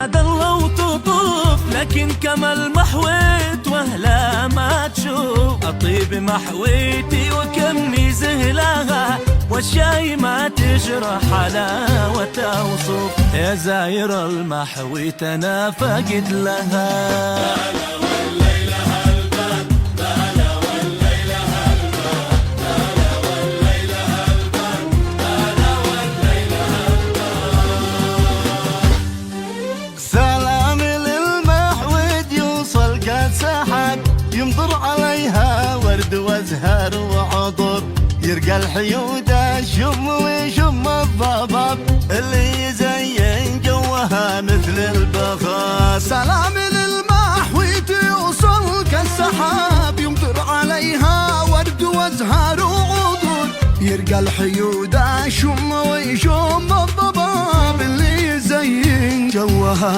الله وتطوف لكن كمل محويت واهلا ما تشوف الطيب محويتي وكمي زهلها والشاي ما تجرح حلاوة وصوف يا زاير المحويت انا فاقد لها. يمطر عليها ورد وازهار وعطر يرقى الحيود شم ويشم الضباب اللي يزين جوها مثل البخار. سلام للمحويت يوصل كالسحاب يمطر عليها ورد وازهار وعطر يرقى الحيود شم ويشم الضباب اللي يزين جوها